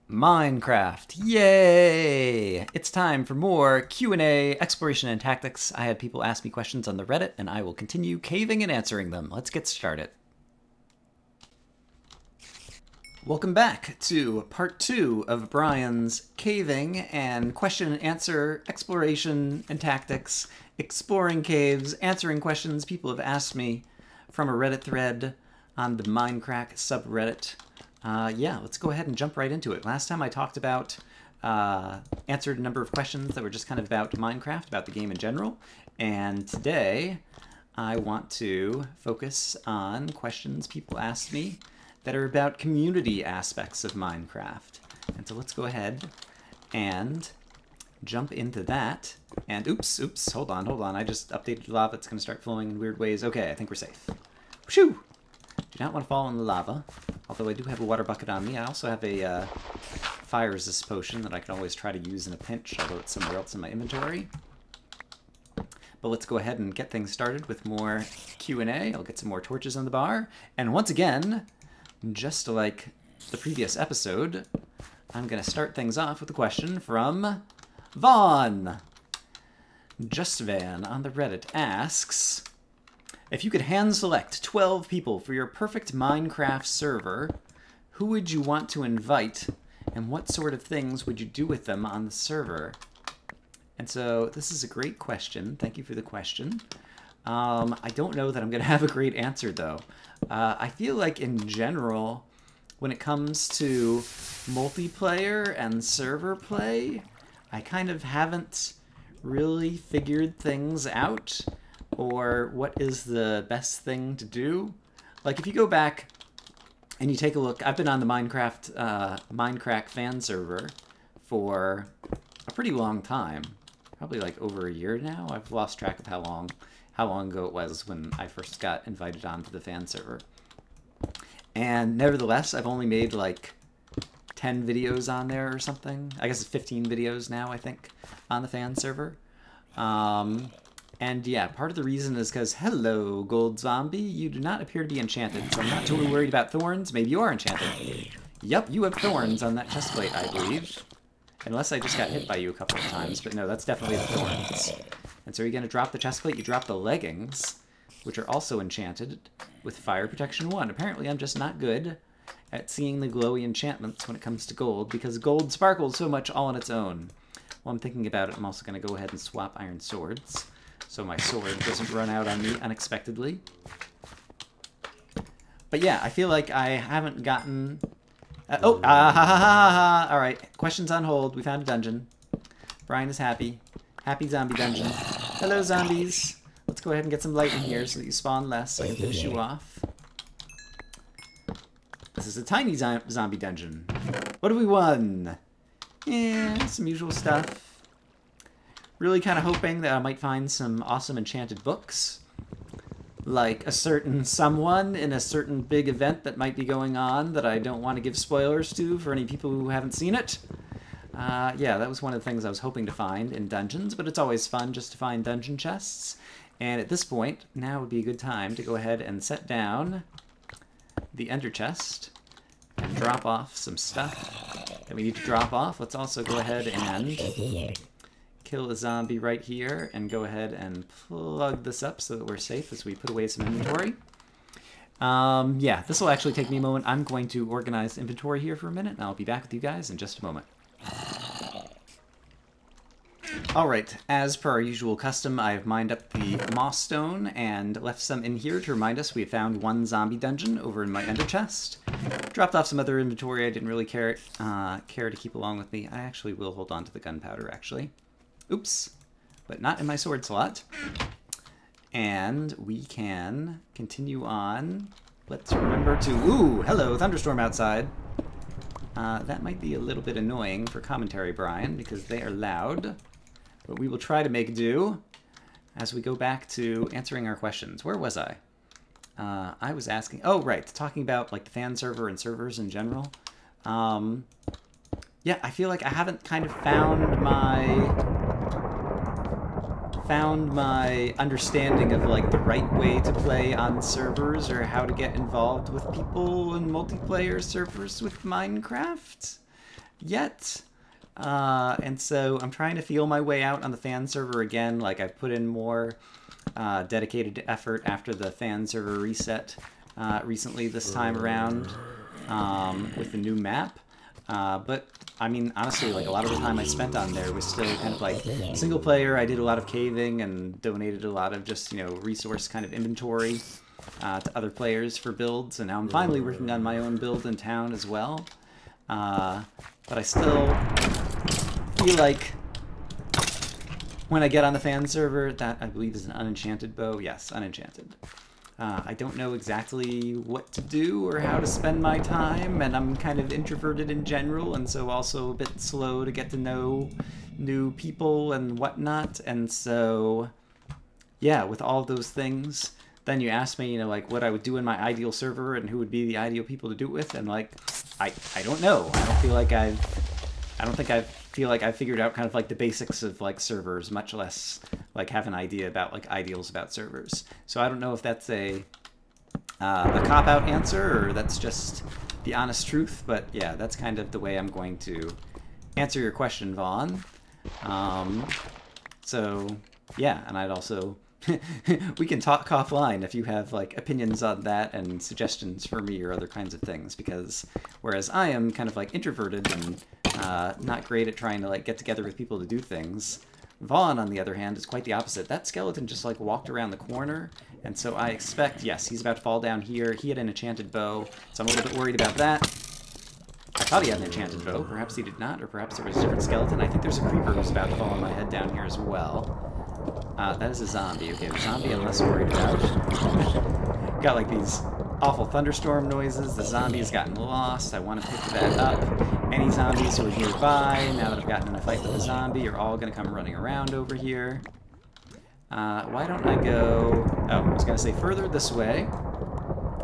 Minecraft, yay! It's time for more Q&A, exploration, and tactics. I had people ask me questions on the Reddit, and I will continue caving and answering them. Let's get started. Welcome back to part 2 of Brian's caving and question and answer, exploration and tactics, exploring caves, answering questions people have asked me from a Reddit thread on the Mindcrack subreddit. Yeah, let's go ahead and jump right into it. Last time I talked about, answered a number of questions that were just kind of about Minecraft, about the game in general, and today I want to focus on questions people asked me that are about community aspects of Minecraft. And so let's go ahead and jump into that. And oops, hold on, I just updated lava. It's going to start flowing in weird ways. Okay, I think we're safe. Shoo! Do not want to fall in the lava. Although I do have a water bucket on me. I also have a fire resist potion that I can always try to use in a pinch, although it's somewhere else in my inventory. But let's go ahead and get things started with more Q&A. I'll get some more torches on the bar. And once again, just like the previous episode, I'm going to start things off with a question from Vaughn. JustVan on the Reddit asks, if you could hand select 12 people for your perfect Minecraft server, who would you want to invite, and what sort of things would you do with them on the server? And so this is a great question. Thank you for the question. I don't know that I'm going to have a great answer, though. I feel like in general, when it comes to multiplayer and server play, I kind of haven't really figured things out, or what is the best thing to do. Like, if you go back and you take a look, I've been on the Mindcrack fan server for a pretty long time. Probably like over a year now. I've lost track of how long ago it was when I first got invited onto the fan server. And nevertheless, I've only made like 10 videos on there or something. I guess it's 15 videos now, I think, on the fan server. And yeah, part of the reason is because, hello, Gold Zombie, you do not appear to be enchanted, so I'm not totally worried about thorns. Maybe you are enchanted. Yep, you have thorns on that chest plate, I believe. Unless I just got hit by you a couple of times, but no, that's definitely the thorns. And so you're going to drop the chest plate, you drop the leggings, which are also enchanted with Fire Protection 1. Apparently I'm just not good at seeing the glowy enchantments when it comes to gold, because gold sparkles so much all on its own. While I'm thinking about it, I'm also going to go ahead and swap iron swords, so my sword doesn't run out on me unexpectedly. But yeah, I feel like I haven't gotten... Alright, questions on hold. We found a dungeon. Brian is happy. Happy zombie dungeon. Hello, zombies. Let's go ahead and get some light in here so that you spawn less, so I can finish you off. This is a tiny zombie dungeon. What have we won? Yeah, some usual stuff. Really kind of hoping that I might find some awesome enchanted books. Like a certain someone in a certain big event that might be going on that I don't want to give spoilers to for any people who haven't seen it. Yeah, that was one of the things I was hoping to find in dungeons, but it's always fun just to find dungeon chests. And at this point, now would be a good time to go ahead and set down the ender chest and drop off some stuff that we need to drop off. Let's also go ahead and kill a zombie right here and go ahead and plug this up so that we're safe as we put away some inventory. Yeah, this will actually take me a moment. I'm going to organize inventory here for a minute, and I'll be back with you guys in just a moment. Alright, as per our usual custom, I have mined up the moss stone and left some in here to remind us we have found one zombie dungeon over in my ender chest. Dropped off some other inventory I didn't really care to keep along with me. I actually will hold on to the gunpowder, actually. Oops, but not in my sword slot. And we can continue on. Let's remember to... Ooh, hello, thunderstorm outside. That might be a little bit annoying for commentary, Brian, because they are loud. But we will try to make do as we go back to answering our questions. Where was I? I was asking... Oh, right, talking about like the fan server and servers in general. Yeah, I feel like I haven't kind of found my understanding of like the right way to play on servers or how to get involved with people in multiplayer servers with Minecraft. yet. And so I'm trying to feel my way out on the fan server again. Like, I've put in more dedicated effort after the fan server reset recently this time around with the new map. But I mean, honestly, like, a lot of the time I spent on there was still kind of like single player. I did a lot of caving and donated a lot of just, you know, resource kind of inventory to other players for builds. And now I'm finally working on my own build in town as well. But I still feel like when I get on the fan server, that I believe is an unenchanted bow. Yes, unenchanted. I don't know exactly what to do or how to spend my time, and I'm kind of introverted in general, and so also a bit slow to get to know new people and whatnot. And so, yeah, with all of those things, then you ask me, you know, like, what I would do in my ideal server and who would be the ideal people to do it with, and like, I don't know. I don't feel like I feel like I've figured out kind of like the basics of like servers, much less like have an idea about like ideals about servers. So I don't know if that's a cop-out answer or that's just the honest truth, but yeah, that's kind of the way I'm going to answer your question, Vaughn. So yeah, and I'd also we can talk offline if you have like opinions on that and suggestions for me or other kinds of things, because whereas I am kind of like introverted and not great at trying to like get together with people to do things, Vaughn, on the other hand, is quite the opposite. That skeleton just like walked around the corner, and so I expect, yes, he's about to fall down here. He had an enchanted bow, so I'm a little bit worried about that. I thought he had an enchanted bow. Perhaps he did not, or perhaps there was a different skeleton. I think there's a creeper who's about to fall on my head down here as well. That is a zombie. Okay, the zombie I'm less worried about. Got like these awful thunderstorm noises. The zombie has gotten lost. I want to pick that up. Any zombies who are nearby, now that I've gotten in a fight with a zombie, are all going to come running around over here. Why don't I go... Oh, I was going to say further this way.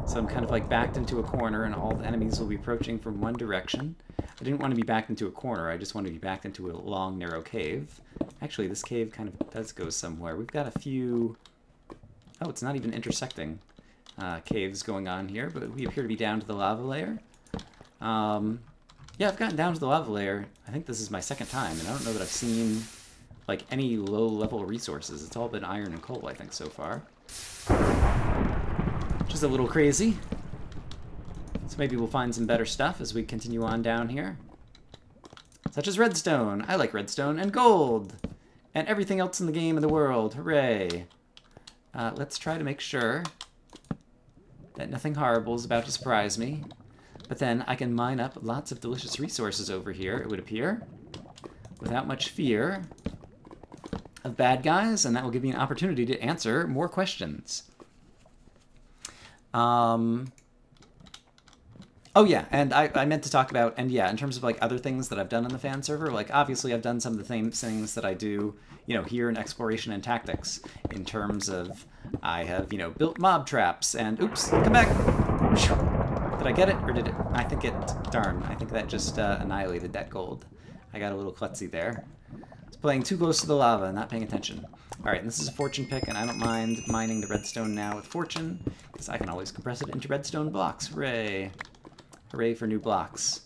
So I'm kind of like backed into a corner, and all the enemies will be approaching from one direction. I didn't want to be backed into a corner. I just want to be backed into a long, narrow cave. Actually, this cave kind of does go somewhere. We've got a few... Oh, it's not even intersecting caves going on here, but we appear to be down to the lava layer. Yeah, I've gotten down to the lava layer. I think this is my second time, and I don't know that I've seen like any low-level resources. It's all been iron and coal, I think, so far. Which is a little crazy. So maybe we'll find some better stuff as we continue on down here. Such as redstone. I like redstone and gold. And everything else in the game in the world. Hooray. Let's try to make sure that nothing horrible is about to surprise me. But then I can mine up lots of delicious resources over here, it would appear, without much fear of bad guys, and that will give me an opportunity to answer more questions. Oh yeah, and I meant to talk about, and yeah, in terms of like other things that I've done on the fan server, like obviously I've done some of the same things that I do, you know, here in Exploration and Tactics, in terms of I have, you know, built mob traps, and oops, come back! Did I get it, or did it? I think it, darn, I think that just annihilated that gold. I got a little klutzy there. I was playing too close to the lava and not paying attention. Alright, and this is a fortune pick, and I don't mind mining the redstone now with fortune, because I can always compress it into redstone blocks. Hooray! Hooray for new blocks.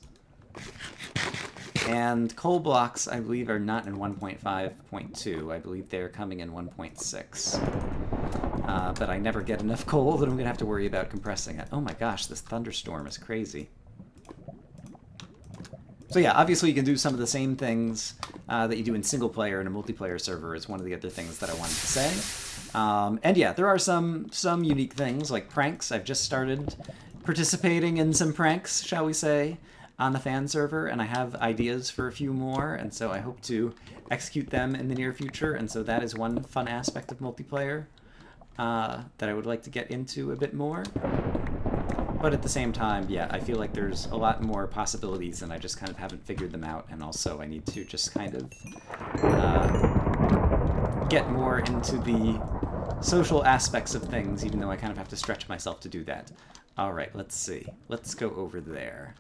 And coal blocks, I believe, are not in 1.5.2. I believe they're coming in 1.6. But I never get enough coal that I'm going to have to worry about compressing it. Oh my gosh, this thunderstorm is crazy. So yeah, obviously you can do some of the same things that you do in single player in a multiplayer server is one of the other things that I wanted to say. And yeah, there are some unique things, like pranks. I've just started participating in some pranks, shall we say, on the fan server, and I have ideas for a few more, and so I hope to execute them in the near future, and so that is one fun aspect of multiplayer that I would like to get into a bit more. But at the same time, yeah, I feel like there's a lot more possibilities and I just kind of haven't figured them out, and also I need to just kind of get more into the social aspects of things, even though I kind of have to stretch myself to do that. Alright, let's see. Let's go over there.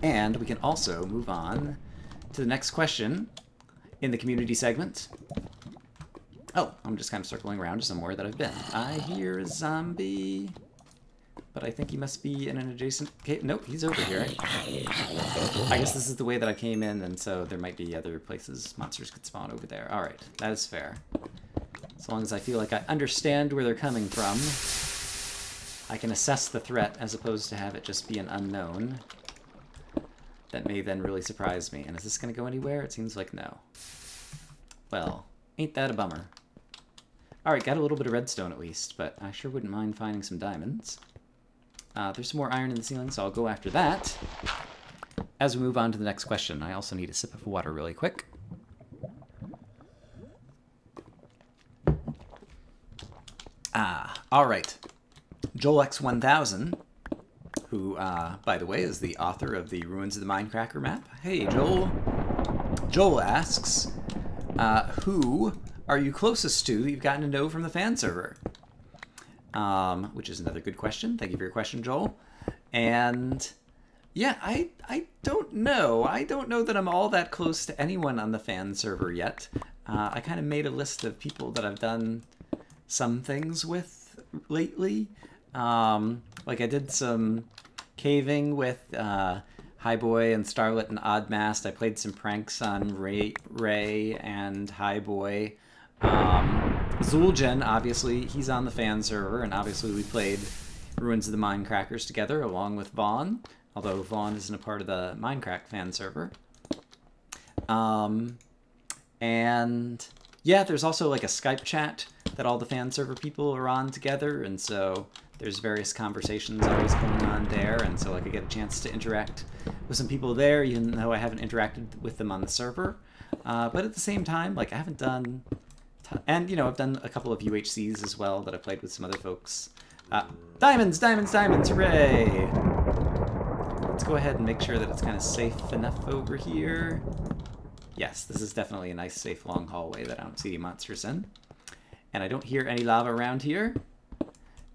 And we can also move on to the next question in the community segment. Oh, I'm just kind of circling around to somewhere that I've been. I hear a zombie, but I think he must be in an adjacent cave. Nope, he's over here. I guess this is the way that I came in, and so there might be other places monsters could spawn over there. All right, that is fair. As long as I feel like I understand where they're coming from, I can assess the threat as opposed to have it just be an unknown. That may then really surprise me. And is this going to go anywhere? It seems like no. Well, ain't that a bummer. Alright, got a little bit of redstone at least, but I sure wouldn't mind finding some diamonds. There's some more iron in the ceiling, so I'll go after that. As we move on to the next question, I also need a sip of water really quick. Alright. Joel X1000, who, by the way, is the author of the Ruins of the Mindcracker map. Hey, Joel. Joel asks, who are you closest to that you've gotten to know from the fan server? Which is another good question. Thank you for your question, Joel. And yeah, I don't know. I don't know that I'm all that close to anyone on the fan server yet. I kind of made a list of people that I've done some things with lately. Like I did some caving with Highboy and Starlet and Oddmast. I played some pranks on Ray and Highboy. Zul'jin, obviously, he's on the fan server, and obviously we played Ruins of the Mindcrackers together along with Vaughn, although Vaughn isn't a part of the Mindcrack fan server. And yeah, there's also like a Skype chat that all the fan server people are on together, and so there's various conversations always going on there, and so like I get a chance to interact with some people there, even though I haven't interacted with them on the server. But at the same time, like I haven't done, and you know, I've done a couple of UHCs as well that I played with some other folks. Diamonds, diamonds, diamonds, hooray! Let's go ahead and make sure that it's kind of safe enough over here. Yes, this is definitely a nice, safe, long hallway that I don't see any monsters in. And I don't hear any lava around here.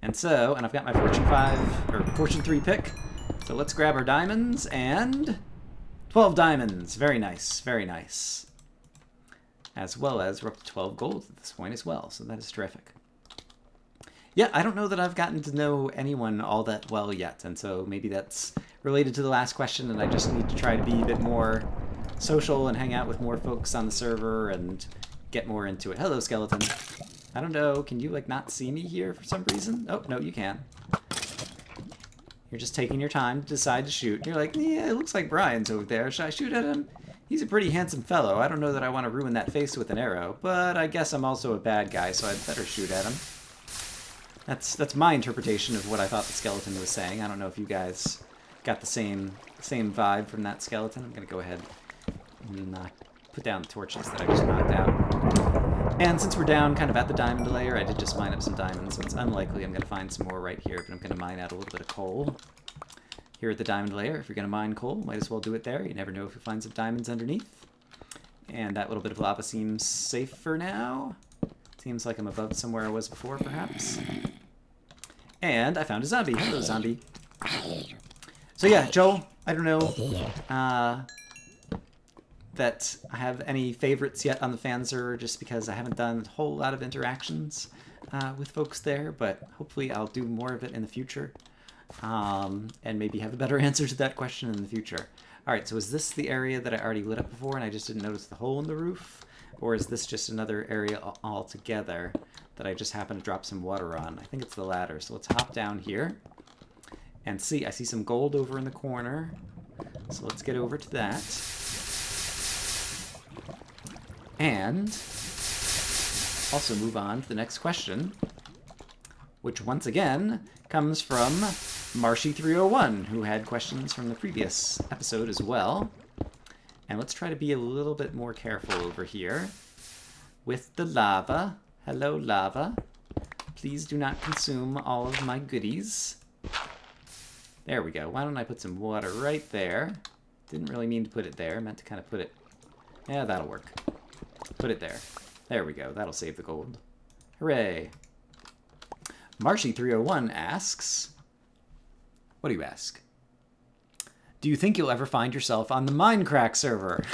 And so, and I've got my Fortune 3 pick. So let's grab our diamonds, and 12 diamonds. Very nice, very nice. As well as we're up to 12 gold at this point as well, so that is terrific. Yeah, I don't know that I've gotten to know anyone all that well yet, and so maybe that's related to the last question, and I just need to try to be a bit more social and hang out with more folks on the server and get more into it. Hello, skeleton. I don't know, can you like not see me here for some reason? Oh, no, you can. You're just taking your time to decide to shoot. You're like, yeah, it looks like Brian's over there. Should I shoot at him? He's a pretty handsome fellow. I don't know that I want to ruin that face with an arrow, but I guess I'm also a bad guy, so I'd better shoot at him. That's my interpretation of what I thought the skeleton was saying. I don't know if you guys got the same vibe from that skeleton. I'm gonna go ahead and put down the torches that I just knocked out. And since we're down kind of at the diamond layer, I did just mine up some diamonds, so it's unlikely I'm going to find some more right here, but I'm going to mine out a little bit of coal. Here at the diamond layer, if you're going to mine coal, might as well do it there. You never know if you find some diamonds underneath. And that little bit of lava seems safe for now. Seems like I'm above somewhere I was before, perhaps. And I found a zombie. Hello, zombie. So yeah, Joel, I don't know that I have any favorites yet on the fan server, just because I haven't done a whole lot of interactions with folks there, but hopefully I'll do more of it in the future, and maybe have a better answer to that question in the future. Alright, so is this the area that I already lit up before and I just didn't notice the hole in the roof? Or is this just another area altogether that I just happened to drop some water on? I think it's the latter, so let's hop down here and see. I see some gold over in the corner, so let's get over to that. And also move on to the next question, which once again comes from Marshy301, who had questions from the previous episode as well. And let's try to be a little bit more careful over here with the lava. Hello, lava. Please do not consume all of my goodies. There we go. Why don't I put some water right there? Didn't really mean to put it there. I meant to kind of put it... Yeah, that'll work. Put it there. There we go. That'll save the gold. Hooray. Marshy301 asks... What do you ask? Do you think you'll ever find yourself on the Mindcrack server?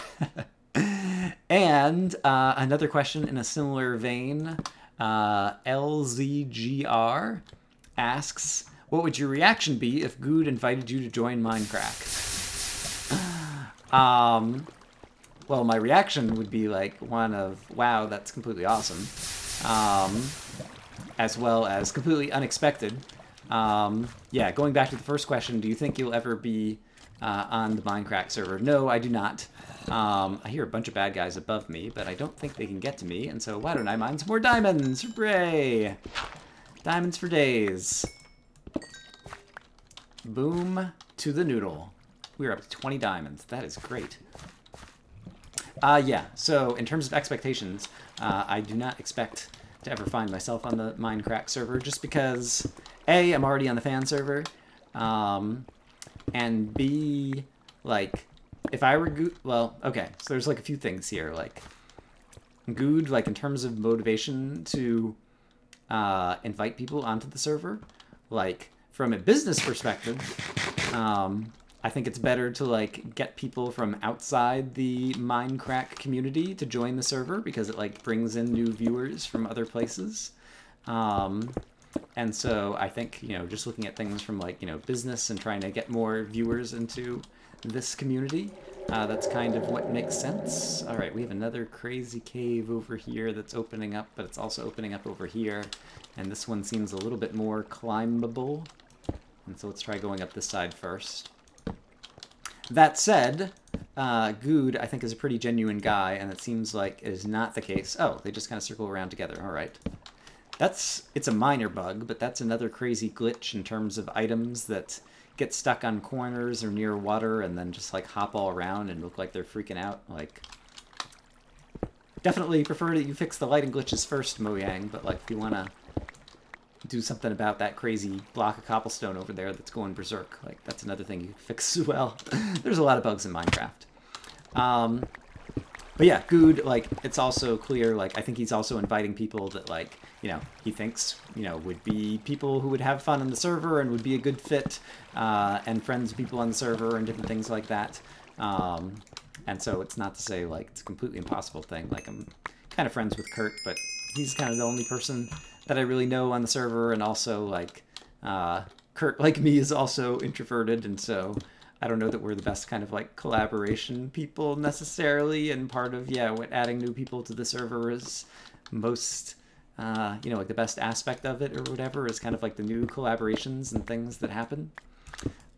And another question in a similar vein, LZGR asks, What would your reaction be if Good invited you to join Mindcrack? Well, my reaction would be like one of, wow, that's completely awesome. As well as completely unexpected. Yeah, going back to the first question, do you think you'll ever be on the Mindcrack server? No, I do not. I hear a bunch of bad guys above me, but I don't think they can get to me, and so why don't I mine some more diamonds? Hooray! Diamonds for days. Boom to the noodle. We're up to 20 diamonds. That is great. Yeah, so in terms of expectations, I do not expect to ever find myself on the Mindcrack server, just because, A, I'm already on the fan server, and B, like, if I were Good, well, okay, so there's like a few things here, like, Good, like in terms of motivation to invite people onto the server, like, from a business perspective, I think it's better to like get people from outside the Mindcrack community to join the server because it like brings in new viewers from other places. And so I think, you know, just looking at things from like, you know, business and trying to get more viewers into this community, that's kind of what makes sense. All right, we have another crazy cave over here that's opening up, but it's also opening up over here. And this one seems a little bit more climbable. And so let's try going up this side first. That said, Good, I think, is a pretty genuine guy, and it seems like it is not the case. Oh, they just kind of circle around together. All right. It's a minor bug, but that's another crazy glitch in terms of items that get stuck on corners or near water and then just, like, hop all around and look like they're freaking out. Like, definitely prefer that you fix the lighting glitches first, Mojang, but, like, if you want to do something about that crazy block of cobblestone over there that's going berserk. Like, that's another thing you can fix as well. There's a lot of bugs in Minecraft. But yeah, Good, like, it's also clear, like, I think he's also inviting people that, like, you know, he thinks, you know, would be people who would have fun on the server and would be a good fit, and friends with people on the server and different things like that. And so it's not to say, like, it's a completely impossible thing. Like, I'm kind of friends with Kurt, but he's kind of the only person that I really know on the server, and also, like, Kurt, like me, is also introverted, and so I don't know that we're the best kind of, like, collaboration people necessarily, and part of, yeah, what adding new people to the server is most, you know, like, the best aspect of it or whatever is kind of, like, the new collaborations and things that happen.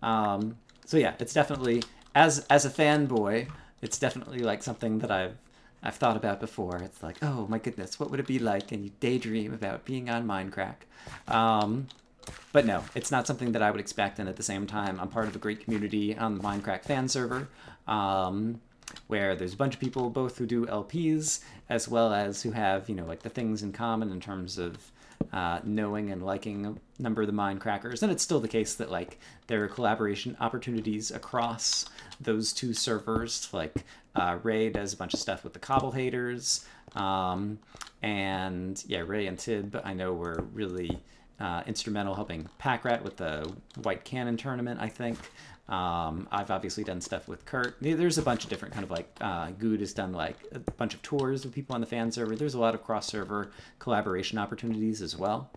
So, yeah, it's definitely, as a fanboy, it's definitely, like, something that I've thought about before. It's like, oh my goodness, what would it be like? And you daydream about being on Mindcrack. But no, it's not something that I would expect. And at the same time, I'm part of a great community on the Mindcrack fan server, where there's a bunch of people both who do LPs as well as who have, you know, like the things in common in terms of knowing and liking a number of the Mindcrackers. And it's still the case that, like, there are collaboration opportunities across those two servers. Like, Ray does a bunch of stuff with the Cobble Haters, and yeah, Ray and Tib, I know, were really instrumental helping Packrat with the White Cannon tournament, I think. I've obviously done stuff with Kurt. There's a bunch of different kind of, like, Good has done, like, a bunch of tours with people on the fan server. There's a lot of cross-server collaboration opportunities as well.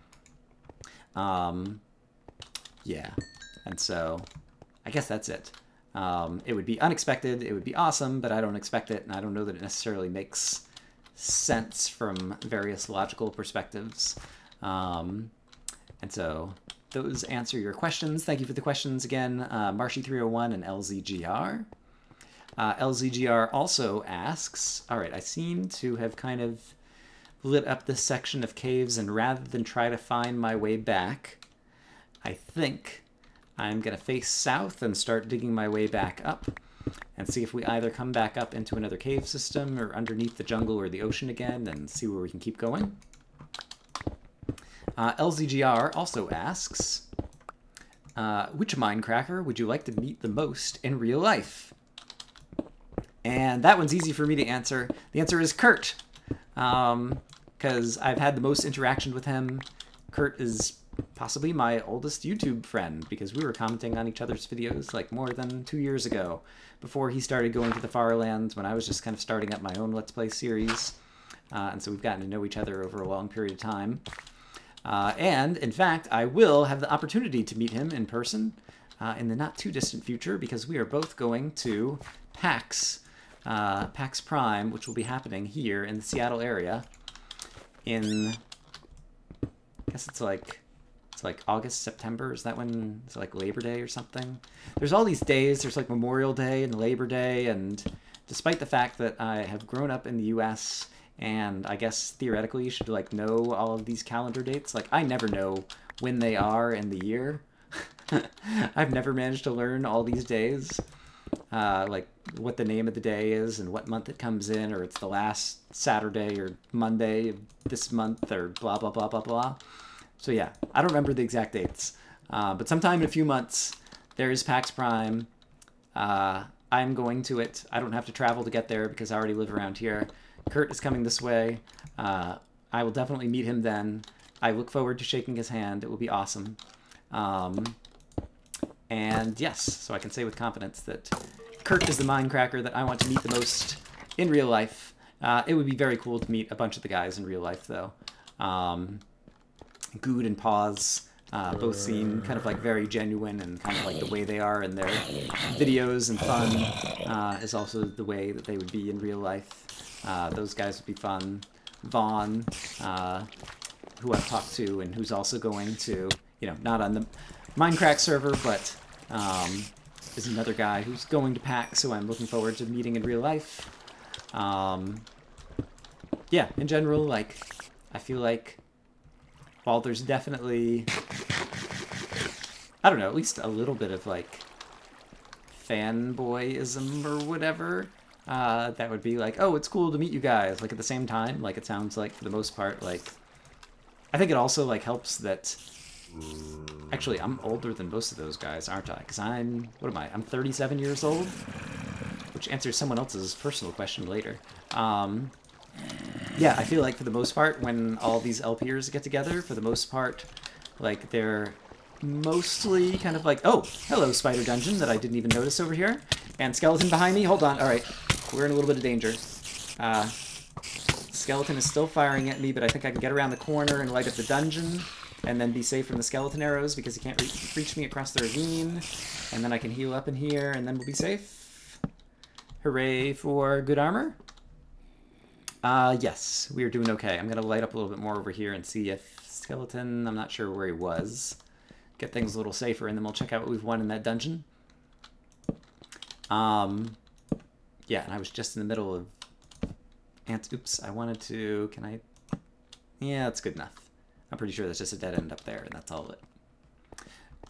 Yeah, and so I guess that's it. It would be unexpected, it would be awesome, but I don't expect it, and I don't know that it necessarily makes sense from various logical perspectives. And so those answer your questions. Thank you for the questions again, Marshy301 and LZGR. LZGR also asks, all right, I seem to have kind of lit up this section of caves, and rather than try to find my way back, I think I'm going to face south and start digging my way back up and see if we either come back up into another cave system or underneath the jungle or the ocean again, and see where we can keep going. LZGR also asks, which Mindcracker would you like to meet the most in real life? And that one's easy for me to answer. The answer is Kurt, because I've had the most interaction with him. Kurt is possibly my oldest YouTube friend, because we were commenting on each other's videos like more than 2 years ago, before he started going to the Far Lands, when I was just kind of starting up my own Let's Play series. And so we've gotten to know each other over a long period of time. And, in fact, I will have the opportunity to meet him in person in the not-too-distant future, because we are both going to PAX, PAX Prime, which will be happening here in the Seattle area in, I guess it's like August, September. Is that when it's like Labor Day or something? There's all these days. There's like Memorial Day and Labor Day, and despite the fact that I have grown up in the US and I guess theoretically should like know all of these calendar dates, like I never know when they are in the year. I've never managed to learn all these days, like what the name of the day is and what month it comes in, or it's the last Saturday or Monday of this month, or blah, blah, blah, blah, blah. So yeah, I don't remember the exact dates, but sometime in a few months, there is PAX Prime. I'm going to it. I don't have to travel to get there because I already live around here. Kurt is coming this way. I will definitely meet him then. I look forward to shaking his hand. It will be awesome. And yes, so I can say with confidence that Kurt is the Mindcracker that I want to meet the most in real life. It would be very cool to meet a bunch of the guys in real life, though. Good and Paws both seem kind of like very genuine, and kind of like the way they are in their videos and fun is also the way that they would be in real life. Those guys would be fun. Vaughn, who I've talked to and who's also going to, you know, not on the Mindcrack server, but is another guy who's going to PAX, so I'm looking forward to meeting in real life. Yeah, in general, like, I feel like while there's definitely, I don't know, at least a little bit of, like, fanboyism or whatever, that would be like, oh, it's cool to meet you guys. Like, at the same time, like, it sounds like, for the most part, like, I think it also, like, helps that, actually, I'm older than most of those guys, aren't I? Because what am I? I'm 37 years old, which answers someone else's personal question later. Yeah, I feel like for the most part, when all these LPers get together, for the most part, like, they're mostly kind of like, oh, hello, Spider Dungeon, that I didn't even notice over here. And skeleton behind me. Hold on. All right. We're in a little bit of danger. Skeleton is still firing at me, but I think I can get around the corner and light up the dungeon, and then be safe from the skeleton arrows because he can't reach me across the ravine. And then I can heal up in here, and then we'll be safe. Hooray for good armor. Yes, we are doing okay. I'm going to light up a little bit more over here and see if skeleton, I'm not sure where he was. Get things a little safer, and then we'll check out what we've won in that dungeon. Yeah, and I was just in the middle of ants. Oops, I wanted to, can I? Yeah, that's good enough. I'm pretty sure that's just a dead end up there, and that's all of it.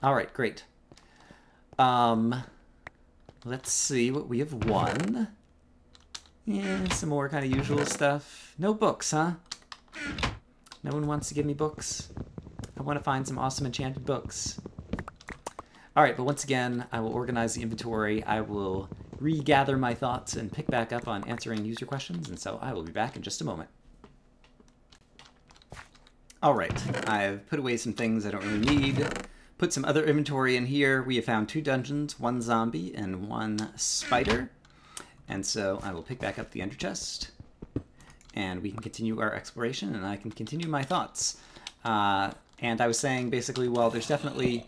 All right, great. Let's see what we have won. Yeah, some more kind of usual stuff. No books, huh? No one wants to give me books? I want to find some awesome enchanted books. All right, but once again, I will organize the inventory. I will regather my thoughts and pick back up on answering user questions, and so I will be back in just a moment. All right, I've put away some things I don't really need. Put some other inventory in here. We have found 2 dungeons, 1 zombie and 1 spider. And so I will pick back up the ender chest, and we can continue our exploration, and I can continue my thoughts. And I was saying, basically, well, there's definitely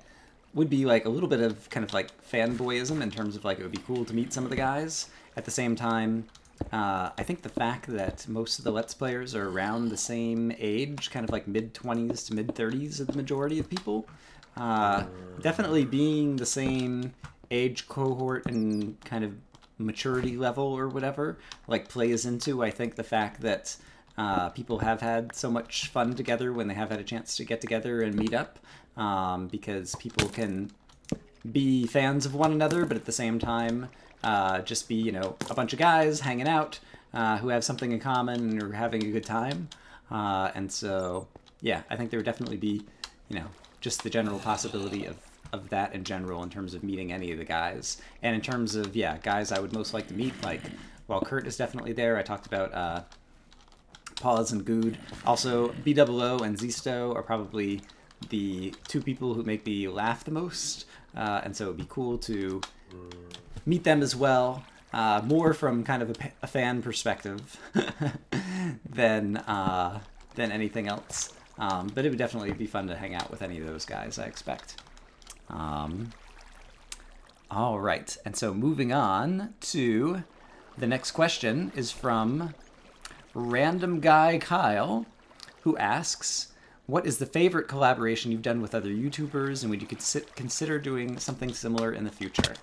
would be like a little bit of kind of like fanboyism in terms of like it would be cool to meet some of the guys. At the same time, I think the fact that most of the Let's Players are around the same age, kind of like mid-20s to mid-30s of the majority of people, definitely being the same age cohort and kind of maturity level or whatever, like plays into, I think, the fact that people have had so much fun together when they have had a chance to get together and meet up, because people can be fans of one another, but at the same time just be, you know, a bunch of guys hanging out who have something in common and are having a good time. And so, yeah, I think there would definitely be, you know, just the general possibility of that in general in terms of meeting any of the guys. And in terms of, yeah, guys I would most like to meet, like, while Kurt is definitely there, I talked about Paws and Good. Also, BOO and Zisto are probably the 2 people who make me laugh the most, and so it would be cool to meet them as well, more from kind of a fan perspective than anything else. But it would definitely be fun to hang out with any of those guys, I expect. All right, and so moving on to the next question is from Random Guy Kyle, who asks, what is the favorite collaboration you've done with other YouTubers, and would you consider doing something similar in the future?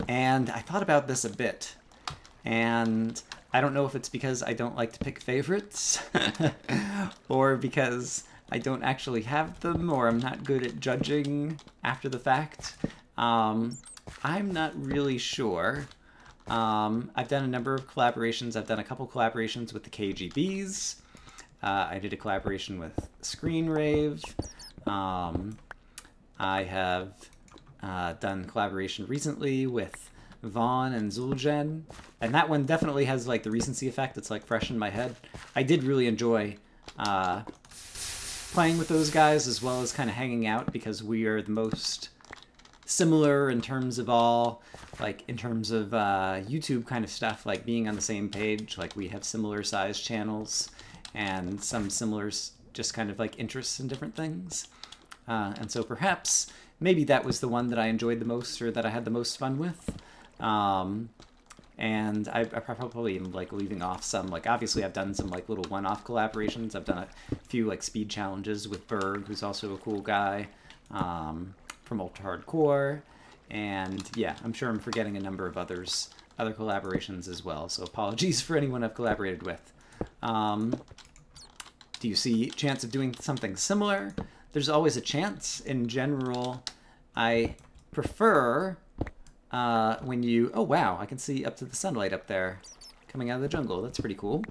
And I thought about this a bit, and I don't know if it's because I don't like to pick favorites, or because I don't actually have them, or I'm not good at judging after the fact. I'm not really sure. I've done a number of collaborations. I've done a couple collaborations with the KGBs. I did a collaboration with Screenrave. I have done collaboration recently with Vaughn and Zuljan, and that one definitely has like the recency effect. It's like fresh in my head. I did really enjoy playing with those guys, as well as kind of hanging out, because we are the most similar in terms of all, like in terms of YouTube kind of stuff, like being on the same page. Like we have similar sized channels and some similar just kind of like interests in different things. And so perhaps maybe that was the one that I enjoyed the most, or that I had the most fun with. And I probably am like leaving off some, like obviously I've done some like little one-off collaborations. I've done a few like speed challenges with Berg, who's also a cool guy, from Ultra Hardcore. And yeah, I'm sure I'm forgetting a number of other collaborations as well. So apologies for anyone I've collaborated with. Do you see a chance of doing something similar? There's always a chance. In general, I prefer when you... Oh, wow, I can see up to the sunlight up there coming out of the jungle. That's pretty cool.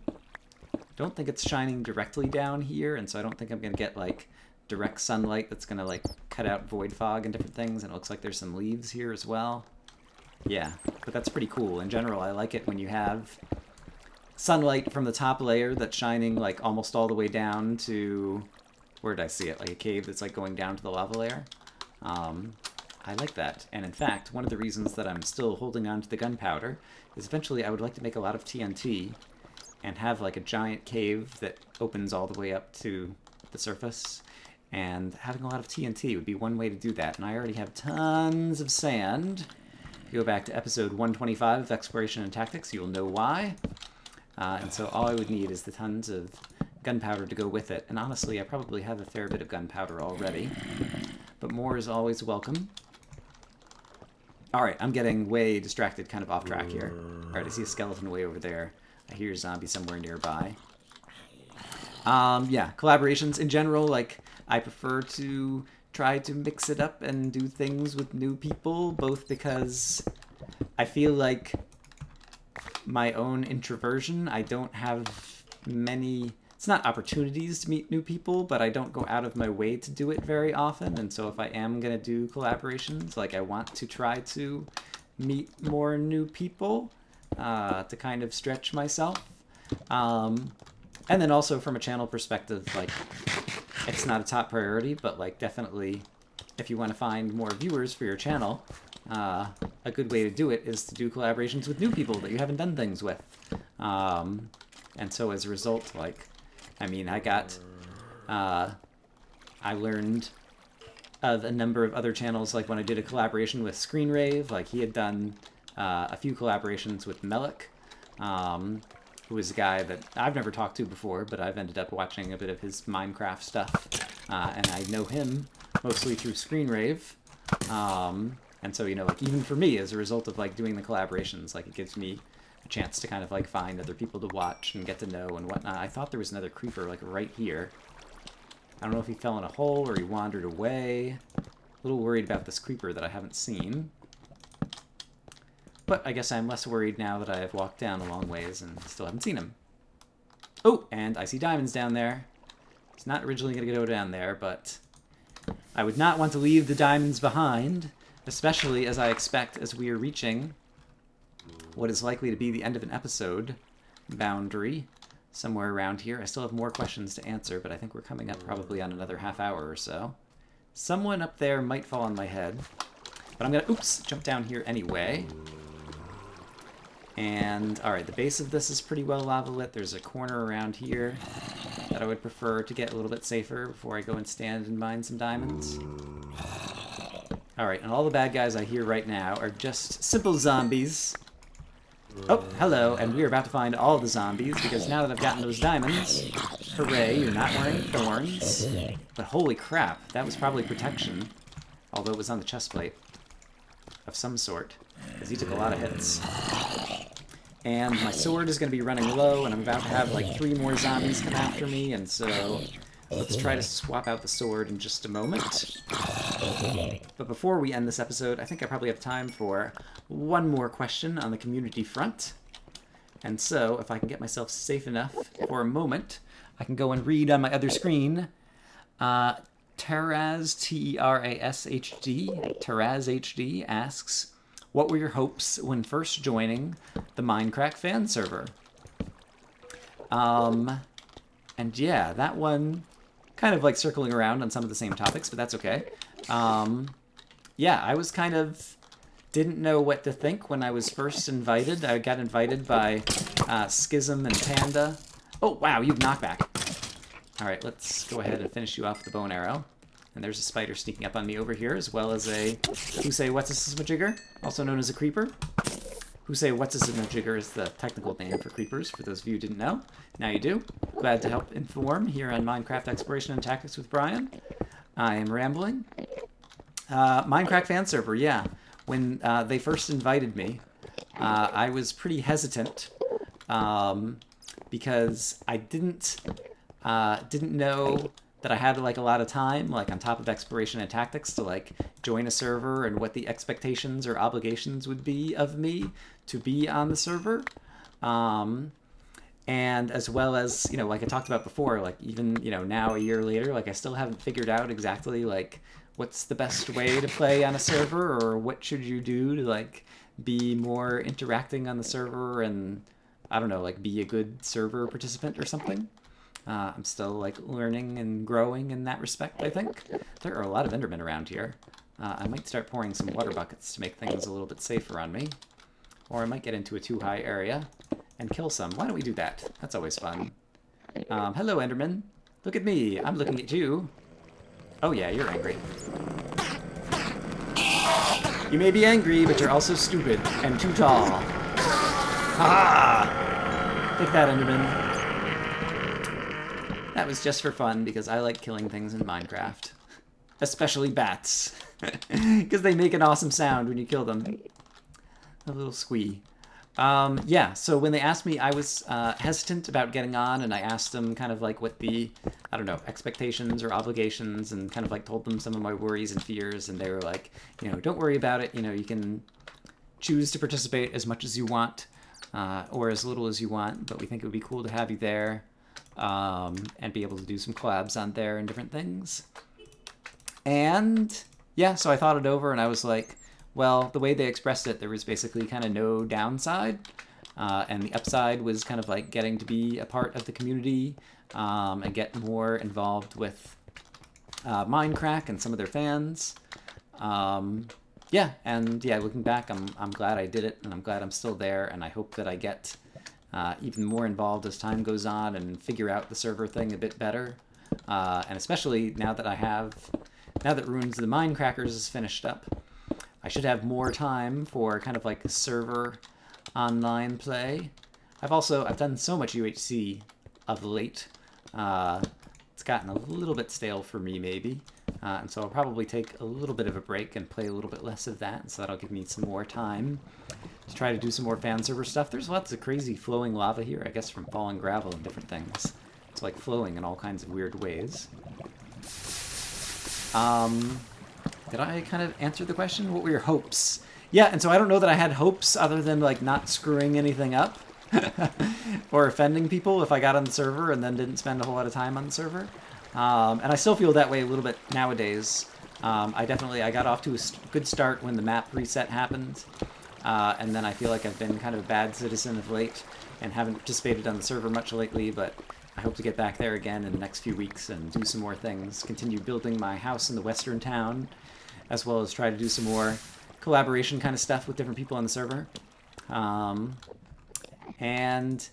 Don't think it's shining directly down here, and so I don't think I'm going to get, like, direct sunlight that's going to, like, cut out void fog and different things, and it looks like there's some leaves here as well. Yeah, but that's pretty cool. In general, I like it when you have sunlight from the top layer that's shining, like, almost all the way down to... Where did I see it? Like a cave that's, like, going down to the lava layer. I like that. And in fact, one of the reasons that I'm still holding on to the gunpowder is eventually I would like to make a lot of TNT and have like a giant cave that opens all the way up to the surface. And having a lot of TNT would be one way to do that. And I already have tons of sand. If you go back to episode 125 of Exploration and Tactics, you'll know why. And so all I would need is the tons of gunpowder to go with it. And honestly, I probably have a fair bit of gunpowder already. But more is always welcome. Alright, I'm getting way distracted, kind of off track here. Alright, I see a skeleton way over there. I hear a zombie somewhere nearby. Yeah, collaborations in general, like, I prefer to try to mix it up and do things with new people, both because I feel like my own introversion, I don't have many... It's not opportunities to meet new people, but I don't go out of my way to do it very often. And so if I am going to do collaborations, like I want to try to meet more new people to kind of stretch myself. And then also from a channel perspective, like it's not a top priority, but like definitely if you want to find more viewers for your channel, a good way to do it is to do collaborations with new people that you haven't done things with. And so as a result, like, I mean, I learned of a number of other channels, like when I did a collaboration with Screenrave, like he had done a few collaborations with Melik, who was a guy that I've never talked to before, but I've ended up watching a bit of his Minecraft stuff, and I know him mostly through Screenrave, and so, you know, like even for me, as a result of like doing the collaborations, like it gives me chance to kind of like find other people to watch and get to know and whatnot. I thought there was another creeper like right here. I don't know if he fell in a hole or he wandered away. A little worried about this creeper that I haven't seen. But I guess I'm less worried now that I have walked down a long ways and still haven't seen him. Oh, and I see diamonds down there. It's not originally going to go down there, but I would not want to leave the diamonds behind, especially as I expect as we are reaching what is likely to be the end of an episode boundary somewhere around here. I still have more questions to answer, but I think we're coming up probably on another half hour or so. Someone up there might fall on my head, but I'm gonna, oops, jump down here anyway. And, alright, the base of this is pretty well lava lit. There's a corner around here. that I would prefer to get a little bit safer before I go and stand and mine some diamonds. Alright, and all the bad guys I hear right now are just simple zombies. Oh, hello, and we're about to find all the zombies, because now that I've gotten those diamonds, hooray, you're not wearing thorns. But holy crap, that was probably protection, although it was on the chest plate of some sort, because he took a lot of hits. And my sword is going to be running low, and I'm about to have like 3 more zombies come after me, and so let's try to swap out the sword in just a moment. But before we end this episode, I think I probably have time for one more question on the community front. And so, if I can get myself safe enough for a moment, I can go and read on my other screen. Taraz, T-E-R-A-S-H-D, Taraz HD asks, what were your hopes when first joining the Mindcrack fan server? And yeah, that one kind of like circling around on some of the same topics, but that's okay. Yeah, I was kind of didn't know what to think when I was first invited. I got invited by Schism and Panda. Oh, wow, you have knockback. All right, let's go ahead and finish you off with the bow and arrow. And there's a spider sneaking up on me over here, as well as a Who-say-what's-a-smajigger, also known as a creeper. Who-say-what's-a-smajigger is the technical name for creepers, for those of you who didn't know. Now you do. Glad to help inform here on Minecraft Exploration and Tactics with Brian. I am rambling. Minecraft fan server, yeah. When they first invited me, I was pretty hesitant because I didn't know that I had like a lot of time, like on top of exploration and tactics, to like join a server and what the expectations or obligations would be of me to be on the server. And as well as, you know, like I talked about before, like even, you know, now a year later, like I still haven't figured out exactly like what's the best way to play on a server, or what should you do to like be more interacting on the server and, I don't know, like be a good server participant or something. I'm still like learning and growing in that respect, I think. There are a lot of Endermen around here. I might start pouring some water buckets to make things a little bit safer on me. Or I might get into a too high area and kill some. Why don't we do that? That's always fun. Hello, Enderman. Look at me. I'm looking at you. Oh yeah, you're angry. You may be angry, but you're also stupid and too tall. Ha! Take that, Enderman. That was just for fun, because I like killing things in Minecraft. Especially bats. Because they make an awesome sound when you kill them. A little squee. Yeah, so when they asked me, I was hesitant about getting on, and I asked them kind of like what the, I don't know, expectations or obligations, and kind of like told them some of my worries and fears, and they were like, you know, don't worry about it, you know, you can choose to participate as much as you want, or as little as you want, but we think it would be cool to have you there. And be able to do some collabs on there and different things. And yeah, so I thought it over, and I was like, well, the way they expressed it, there was basically kind of no downside. And the upside was kind of like getting to be a part of the community and get more involved with Mindcrack and some of their fans. Yeah, and yeah, looking back, I'm glad I did it, and I'm glad I'm still there, and I hope that I get even more involved as time goes on and figure out the server thing a bit better. And especially now that Ruins of the Minecrackers is finished up, I should have more time for kind of like server online play. I've done so much UHC of late. It's gotten a little bit stale for me, maybe. And so I'll probably take a little bit of a break and play a little bit less of that, so that'll give me some more time to try to do some more fan server stuff. There's lots of crazy flowing lava here, I guess from falling gravel and different things. It's like flowing in all kinds of weird ways. Did I kind of answer the question? What were your hopes? Yeah, and so I don't know that I had hopes other than like not screwing anything up or offending people if I got on the server and then didn't spend a whole lot of time on the server. And I still feel that way a little bit nowadays. I got off to a good start when the map reset happened. And then I feel like I've been kind of a bad citizen of late and haven't participated on the server much lately, but I hope to get back there again in the next few weeks and do some more things, continue building my house in the western town, as well as try to do some more collaboration kind of stuff with different people on the server. And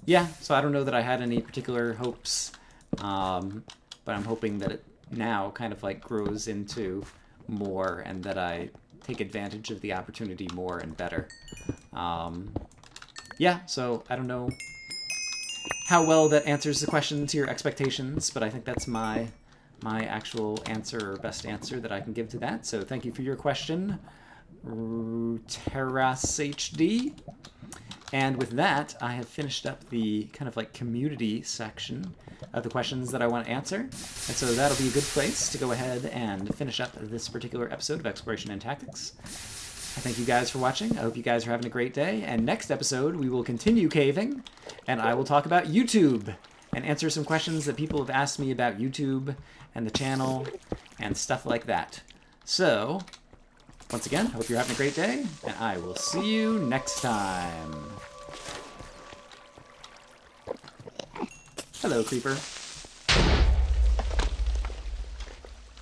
yeah, so I don't know that I had any particular hopes But I'm hoping that it now kind of like grows into more and that I take advantage of the opportunity more and better. Yeah, so I don't know how well that answers the question to your expectations, but I think that's my actual answer, or best answer that I can give to that. So thank you for your question, Terras HD. And with that, I have finished up the kind of like community section of the questions that I want to answer. And so that'll be a good place to go ahead and finish up this particular episode of Exploration and Tactics. I thank you guys for watching. I hope you guys are having a great day. And next episode, we will continue caving, and I will talk about YouTube and answer some questions that people have asked me about YouTube and the channel and stuff like that. So, once again, I hope you're having a great day, and I will see you next time. Hello, Creeper.